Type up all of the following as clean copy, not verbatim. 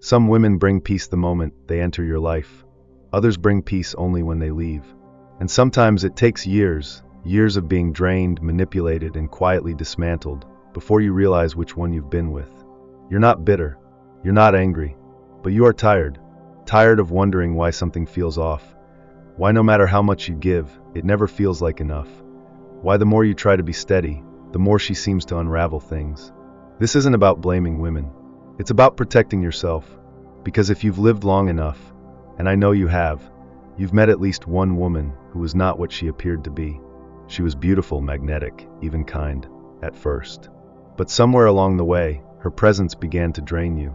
Some women bring peace the moment they enter your life. Others bring peace only when they leave. And sometimes it takes years of being drained, manipulated, and quietly dismantled before you realize which one you've been with. You're not bitter. You're not angry. But you are tired. Tired of wondering why something feels off. Why no matter how much you give, it never feels like enough. Why the more you try to be steady, the more she seems to unravel things. This isn't about blaming women. It's about protecting yourself. Because if you've lived long enough, and I know you have, you've met at least one woman who was not what she appeared to be. She was beautiful, magnetic, even kind, at first. But somewhere along the way, her presence began to drain you.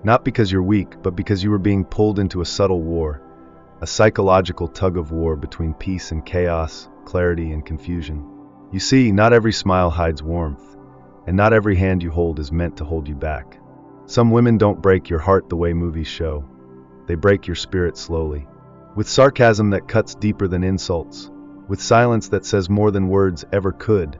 Not because you're weak, but because you were being pulled into a subtle war, a psychological tug-of-war between peace and chaos, clarity and confusion. You see, not every smile hides warmth, and not every hand you hold is meant to hold you back. Some women don't break your heart the way movies show. They break your spirit slowly. With sarcasm that cuts deeper than insults, with silence that says more than words ever could,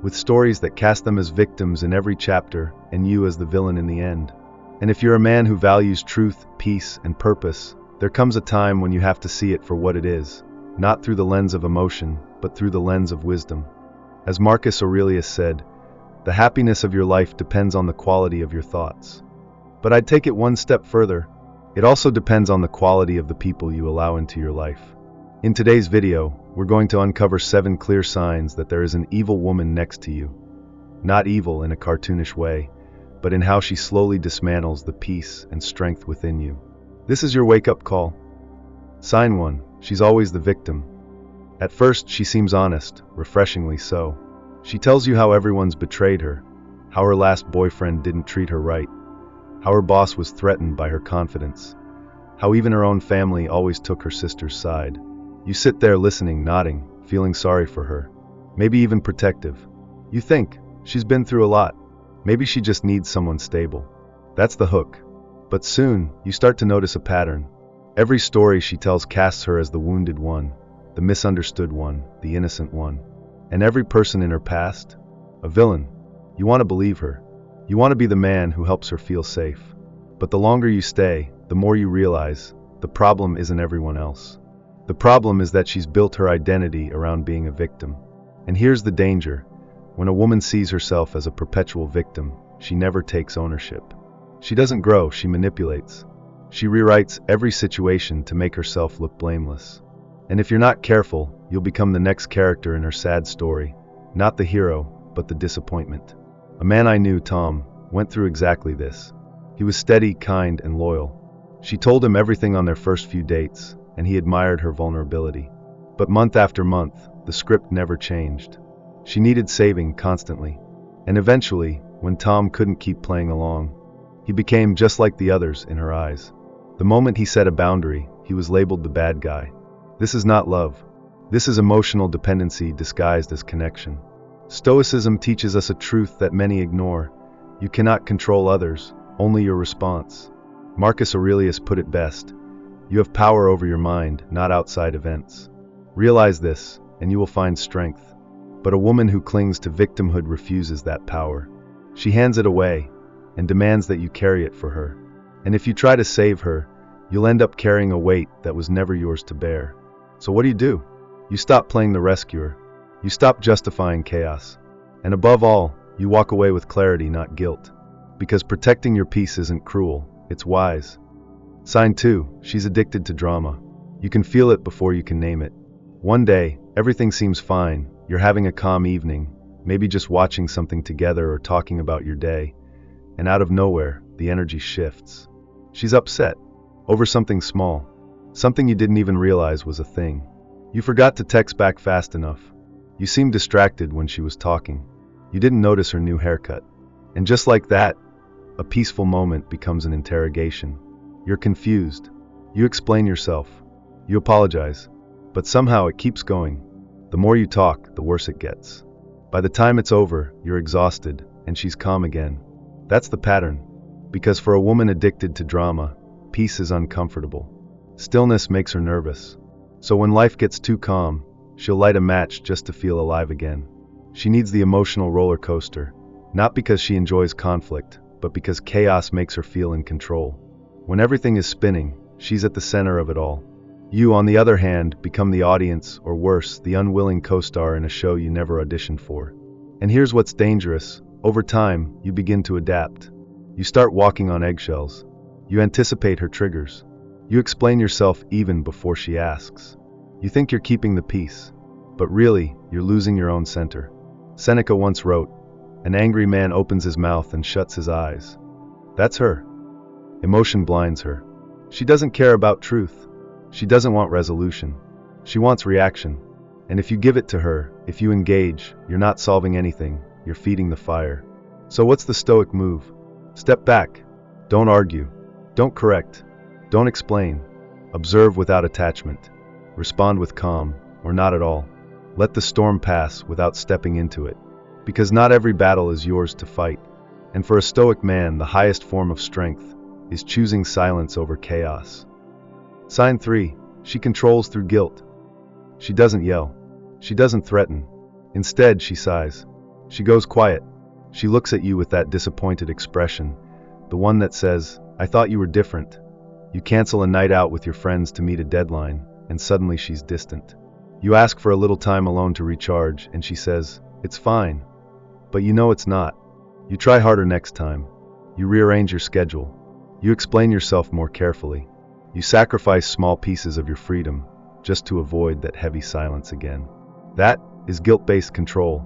with stories that cast them as victims in every chapter and you as the villain in the end. And if you're a man who values truth, peace, and purpose, there comes a time when you have to see it for what it is, not through the lens of emotion, but through the lens of wisdom. As Marcus Aurelius said, the happiness of your life depends on the quality of your thoughts. But I'd take it one step further. It also depends on the quality of the people you allow into your life. In today's video, we're going to uncover 7 clear signs that there is an evil woman next to you. Not evil in a cartoonish way, but in how she slowly dismantles the peace and strength within you. This is your wake-up call. Sign 1. She's always the victim. At first, she seems honest, refreshingly so. She tells you how everyone's betrayed her, how her last boyfriend didn't treat her right, how her boss was threatened by her confidence, how even her own family always took her sister's side. You sit there listening, nodding, feeling sorry for her, maybe even protective. You think, she's been through a lot. Maybe she just needs someone stable. That's the hook. But soon, you start to notice a pattern. Every story she tells casts her as the wounded one, the misunderstood one, the innocent one. And every person in her past, a villain. You want to believe her. You want to be the man who helps her feel safe. But the longer you stay, the more you realize, the problem isn't everyone else. The problem is that she's built her identity around being a victim. And here's the danger. When a woman sees herself as a perpetual victim, she never takes ownership. She doesn't grow, she manipulates. She rewrites every situation to make herself look blameless. And if you're not careful, you'll become the next character in her sad story. Not the hero, but the disappointment. A man I knew, Tom, went through exactly this. He was steady, kind, and loyal. She told him everything on their first few dates, and he admired her vulnerability. But month after month, the script never changed. She needed saving constantly. And eventually, when Tom couldn't keep playing along, he became just like the others in her eyes. The moment he set a boundary, he was labeled the bad guy. This is not love. This is emotional dependency disguised as connection. Stoicism teaches us a truth that many ignore. You cannot control others, only your response. Marcus Aurelius put it best. You have power over your mind, not outside events. Realize this, and you will find strength. But a woman who clings to victimhood refuses that power. She hands it away, and demands that you carry it for her. And if you try to save her, you'll end up carrying a weight that was never yours to bear. So what do? You stop playing the rescuer. You stop justifying chaos. And above all, you walk away with clarity, not guilt. Because protecting your peace isn't cruel, it's wise. Sign 2, she's addicted to drama. You can feel it before you can name it. One day, everything seems fine. You're having a calm evening, maybe just watching something together or talking about your day. And out of nowhere, the energy shifts. She's upset over something small, something you didn't even realize was a thing. You forgot to text back fast enough. You seemed distracted when she was talking. You didn't notice her new haircut. And just like that, a peaceful moment becomes an interrogation. You're confused. You explain yourself. You apologize. But somehow it keeps going. The more you talk, the worse it gets. By the time it's over, you're exhausted, and she's calm again. That's the pattern. Because for a woman addicted to drama, peace is uncomfortable. Stillness makes her nervous. So when life gets too calm, she'll light a match just to feel alive again. She needs the emotional roller coaster, not because she enjoys conflict, but because chaos makes her feel in control. When everything is spinning, she's at the center of it all. You, on the other hand, become the audience, or worse, the unwilling co-star in a show you never auditioned for. And here's what's dangerous. Over time, you begin to adapt. You start walking on eggshells. You anticipate her triggers. You explain yourself even before she asks. You think you're keeping the peace, but really, you're losing your own center. Seneca once wrote, "An angry man opens his mouth and shuts his eyes." That's her. Emotion blinds her. She doesn't care about truth. She doesn't want resolution. She wants reaction. And if you give it to her, if you engage, you're not solving anything, you're feeding the fire. So what's the Stoic move? Step back. Don't argue. Don't correct. Don't explain. Observe without attachment. Respond with calm, or not at all. Let the storm pass without stepping into it. Because not every battle is yours to fight. And for a Stoic man, the highest form of strength is choosing silence over chaos. Sign 3. She controls through guilt. She doesn't yell. She doesn't threaten. Instead, she sighs. She goes quiet. She looks at you with that disappointed expression, the one that says, "I thought you were different." You cancel a night out with your friends to meet a deadline, and suddenly she's distant. You ask for a little time alone to recharge, and she says, "It's fine." But you know it's not. You try harder next time. You rearrange your schedule. You explain yourself more carefully. You sacrifice small pieces of your freedom just to avoid that heavy silence again. That is guilt-based control,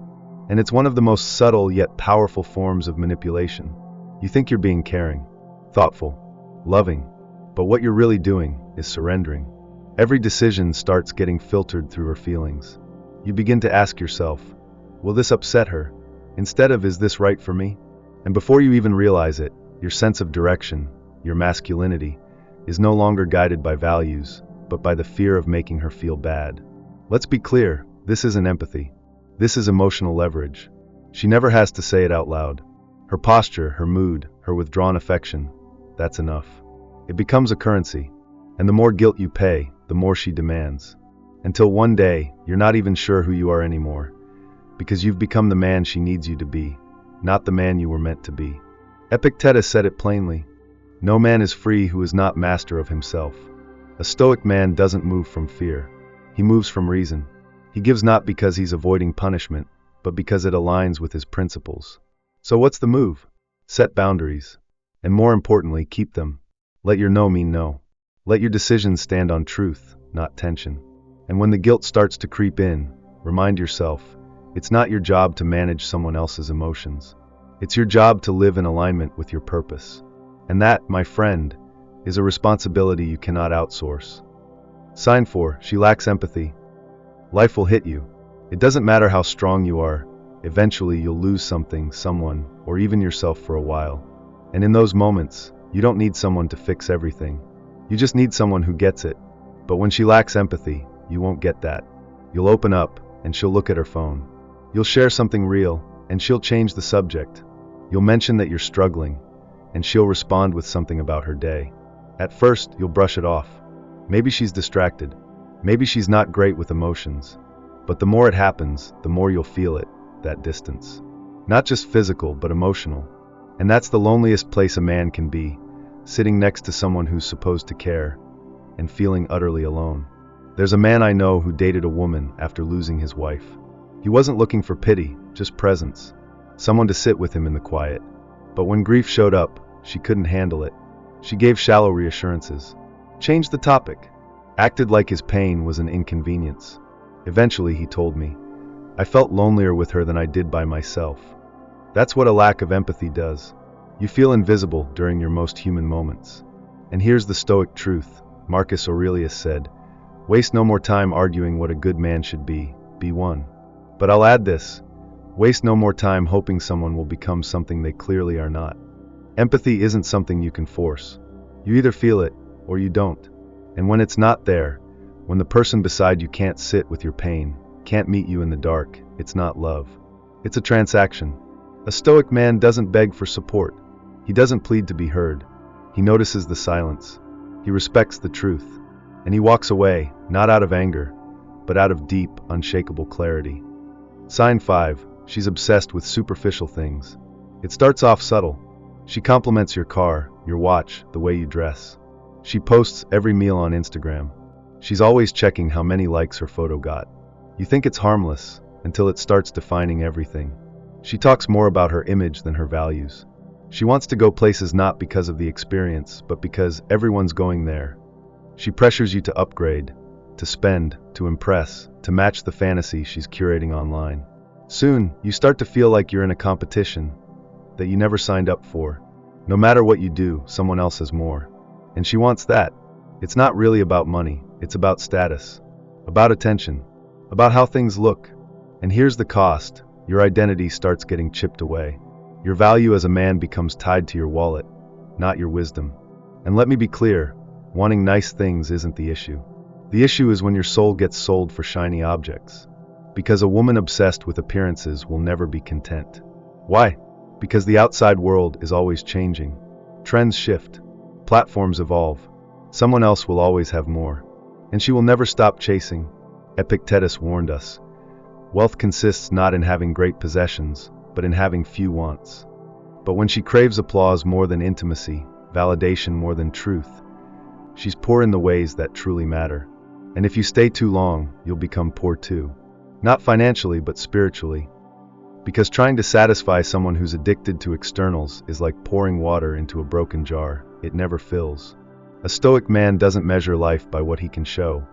and it's one of the most subtle yet powerful forms of manipulation. You think you're being caring, thoughtful, loving, but what you're really doing is surrendering. Every decision starts getting filtered through her feelings. You begin to ask yourself, will this upset her? Instead of, is this right for me? And before you even realize it, your sense of direction, your masculinity, is no longer guided by values, but by the fear of making her feel bad. Let's be clear, this isn't empathy. This is emotional leverage. She never has to say it out loud. Her posture, her mood, her withdrawn affection, that's enough. It becomes a currency, and the more guilt you pay, the more she demands. Until one day, you're not even sure who you are anymore, because you've become the man she needs you to be, not the man you were meant to be. Epictetus said it plainly. No man is free who is not master of himself. A Stoic man doesn't move from fear. He moves from reason. He gives not because he's avoiding punishment, but because it aligns with his principles. So what's the move? Set boundaries. And more importantly, keep them. Let your no mean no. Let your decisions stand on truth, not tension. And when the guilt starts to creep in, remind yourself, it's not your job to manage someone else's emotions. It's your job to live in alignment with your purpose. And that, my friend, is a responsibility you cannot outsource. Sign 4. She lacks empathy. Life will hit you. It doesn't matter how strong you are. Eventually you'll lose something, someone, or even yourself for a while. And in those moments, you don't need someone to fix everything. You just need someone who gets it. But when she lacks empathy, you won't get that. You'll open up, and she'll look at her phone. You'll share something real, and she'll change the subject. You'll mention that you're struggling, and she'll respond with something about her day. At first, you'll brush it off. Maybe she's distracted. Maybe she's not great with emotions. But the more it happens, the more you'll feel it, that distance. Not just physical, but emotional. And that's the loneliest place a man can be, sitting next to someone who's supposed to care, and feeling utterly alone. There's a man I know who dated a woman after losing his wife. He wasn't looking for pity, just presence. Someone to sit with him in the quiet. But when grief showed up, she couldn't handle it. She gave shallow reassurances. Changed the topic. Acted like his pain was an inconvenience. Eventually, he told me, I felt lonelier with her than I did by myself. That's what a lack of empathy does. You feel invisible during your most human moments. And here's the Stoic truth. Marcus Aurelius said, waste no more time arguing what a good man should be one. But I'll add this, waste no more time hoping someone will become something they clearly are not. Empathy isn't something you can force. You either feel it, or you don't. And when it's not there, when the person beside you can't sit with your pain, can't meet you in the dark, it's not love. It's a transaction. A Stoic man doesn't beg for support. He doesn't plead to be heard. He notices the silence. He respects the truth. And he walks away, not out of anger, but out of deep, unshakable clarity. Sign 5. She's obsessed with superficial things. It starts off subtle. She compliments your car, your watch, the way you dress. She posts every meal on Instagram. She's always checking how many likes her photo got. You think it's harmless until it starts defining everything. She talks more about her image than her values. She wants to go places not because of the experience, but because everyone's going there. She pressures you to upgrade, to spend, to impress, to match the fantasy she's curating online. Soon, you start to feel like you're in a competition that you never signed up for. No matter what you do, someone else has more. And she wants that. It's not really about money, it's about status, about attention, about how things look. And here's the cost: your identity starts getting chipped away. Your value as a man becomes tied to your wallet, not your wisdom. And let me be clear, wanting nice things isn't the issue. The issue is when your soul gets sold for shiny objects. Because a woman obsessed with appearances will never be content. Why? Because the outside world is always changing. Trends shift. Platforms evolve. Someone else will always have more. And she will never stop chasing. Epictetus warned us. Wealth consists not in having great possessions, but in having few wants. But when she craves applause more than intimacy, validation more than truth, she's poor in the ways that truly matter. And if you stay too long, you'll become poor too. Not financially, but spiritually. Because trying to satisfy someone who's addicted to externals is like pouring water into a broken jar. It never fills. A Stoic man doesn't measure life by what he can show,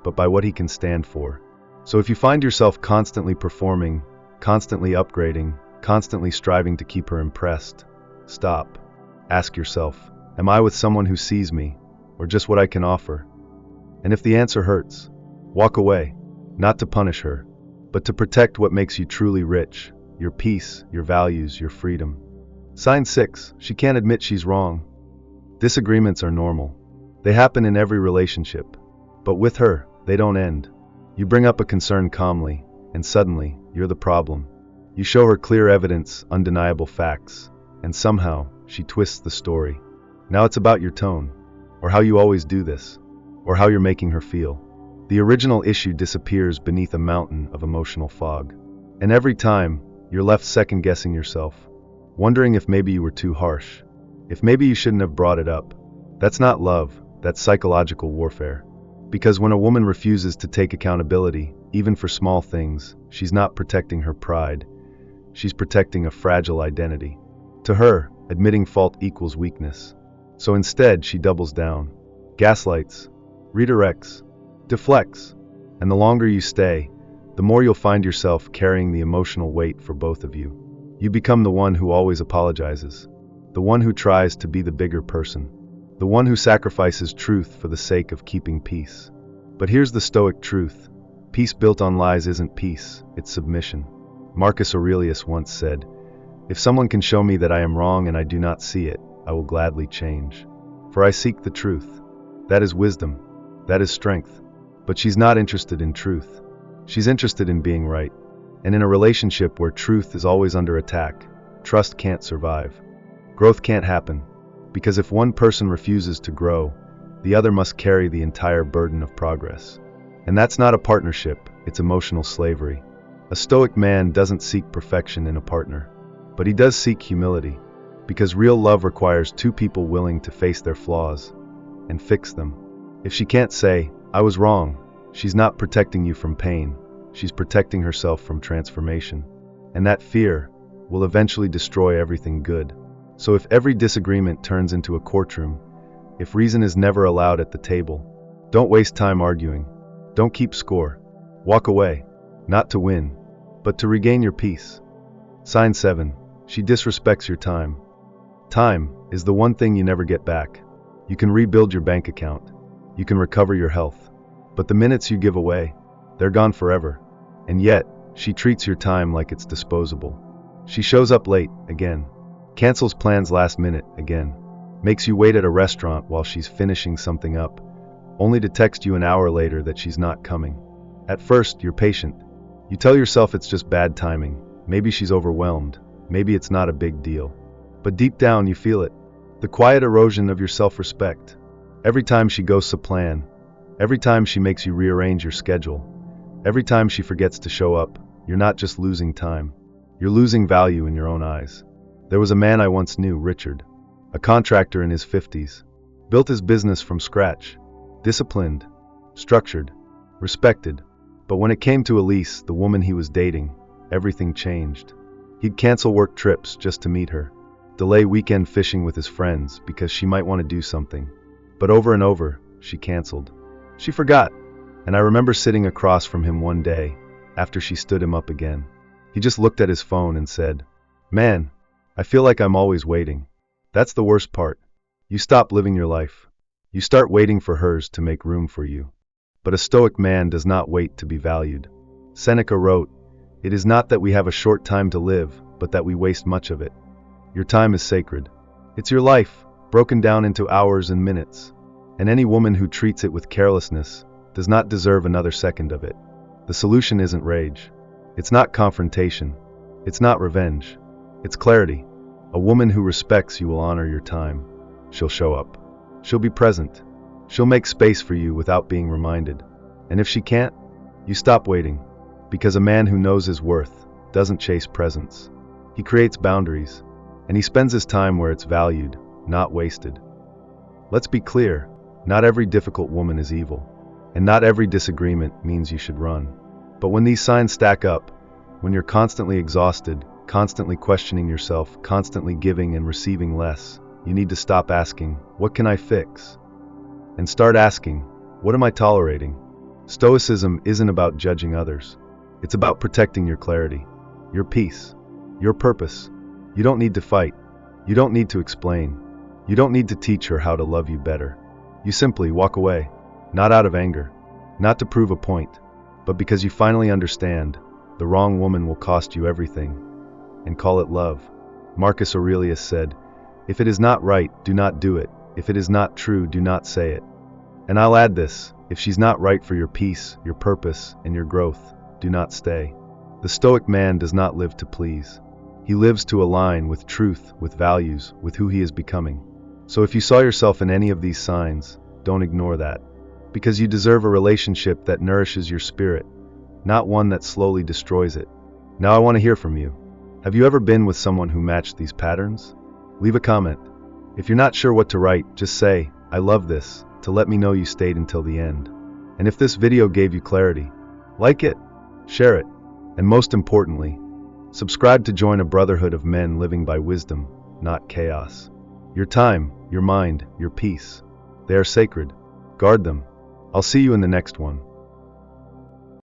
but by what he can stand for. So if you find yourself constantly performing, constantly upgrading, constantly striving to keep her impressed, stop. Ask yourself, am I with someone who sees me, or just what I can offer? And if the answer hurts, walk away, not to punish her, but to protect what makes you truly rich, your peace, your values, your freedom. Sign 6, she can't admit she's wrong. Disagreements are normal. They happen in every relationship. But with her, they don't end. You bring up a concern calmly, and suddenly, you're the problem. You show her clear evidence, undeniable facts, and somehow, she twists the story. Now it's about your tone, or how you always do this, or how you're making her feel. The original issue disappears beneath a mountain of emotional fog. And every time, you're left second-guessing yourself, wondering if maybe you were too harsh, if maybe you shouldn't have brought it up. That's not love, that's psychological warfare. Because when a woman refuses to take accountability, even for small things, she's not protecting her pride, she's protecting a fragile identity. To her, admitting fault equals weakness. So instead, she doubles down, gaslights, redirects, deflects, and the longer you stay, the more you'll find yourself carrying the emotional weight for both of you. You become the one who always apologizes, the one who tries to be the bigger person, the one who sacrifices truth for the sake of keeping peace. But here's the Stoic truth: peace built on lies isn't peace, it's submission. Marcus Aurelius once said, "If someone can show me that I am wrong and I do not see it, I will gladly change. For I seek the truth." That is wisdom. That is strength. But she's not interested in truth. She's interested in being right. And in a relationship where truth is always under attack, trust can't survive. Growth can't happen. Because if one person refuses to grow, the other must carry the entire burden of progress. And that's not a partnership, it's emotional slavery. A Stoic man doesn't seek perfection in a partner, but he does seek humility. Because real love requires two people willing to face their flaws and fix them. If she can't say, "I was wrong," she's not protecting you from pain, she's protecting herself from transformation. And that fear will eventually destroy everything good. So if every disagreement turns into a courtroom, if reason is never allowed at the table, don't waste time arguing. Don't keep score. Walk away, not to win, but to regain your peace. Sign 7, she disrespects your time. Time is the one thing you never get back. You can rebuild your bank account. You can recover your health. But the minutes you give away, they're gone forever. And yet, she treats your time like it's disposable. She shows up late, again. Cancels plans last minute, again. Makes you wait at a restaurant while she's finishing something up, only to text you an hour later that she's not coming. At first, you're patient. You tell yourself it's just bad timing. Maybe she's overwhelmed. Maybe it's not a big deal. But deep down, you feel it. The quiet erosion of your self-respect. Every time she ghosts a plan, every time she makes you rearrange your schedule, every time she forgets to show up, you're not just losing time. You're losing value in your own eyes. There was a man I once knew, Richard, a contractor in his 50s, built his business from scratch, disciplined, structured, respected. But when it came to Elise, the woman he was dating, everything changed. He'd cancel work trips just to meet her, delay weekend fishing with his friends because she might want to do something. But over and over, she canceled. She forgot, and I remember sitting across from him one day, after she stood him up again. He just looked at his phone and said, "Man, I feel like I'm always waiting." That's the worst part. You stop living your life. You start waiting for hers to make room for you. But a Stoic man does not wait to be valued. Seneca wrote, "It is not that we have a short time to live, but that we waste much of it." Your time is sacred. It's your life, broken down into hours and minutes. And any woman who treats it with carelessness does not deserve another second of it. The solution isn't rage. It's not confrontation. It's not revenge. It's clarity. A woman who respects you will honor your time. She'll show up. She'll be present. She'll make space for you without being reminded. And if she can't, you stop waiting. Because a man who knows his worth doesn't chase presents. He creates boundaries. And he spends his time where it's valued, not wasted. Let's be clear, not every difficult woman is evil. And not every disagreement means you should run. But when these signs stack up, when you're constantly exhausted, constantly questioning yourself, constantly giving and receiving less, you need to stop asking, "What can I fix?" and start asking, "What am I tolerating?" Stoicism isn't about judging others. It's about protecting your clarity, your peace, your purpose. You don't need to fight. You don't need to explain. You don't need to teach her how to love you better. You simply walk away, not out of anger, not to prove a point, but because you finally understand the wrong woman will cost you everything, and call it love. Marcus Aurelius said, "If it is not right, do not do it. If it is not true, do not say it." And I'll add this, if she's not right for your peace, your purpose, and your growth, do not stay. The Stoic man does not live to please. He lives to align with truth, with values, with who he is becoming. So if you saw yourself in any of these signs, don't ignore that. Because you deserve a relationship that nourishes your spirit, not one that slowly destroys it. Now I want to hear from you. Have you ever been with someone who matched these patterns? Leave a comment. If you're not sure what to write, just say, "I love this," to let me know you stayed until the end. And if this video gave you clarity, like it, share it, and most importantly, subscribe to join a brotherhood of men living by wisdom, not chaos. Your time, your mind, your peace, they are sacred. Guard them. I'll see you in the next one.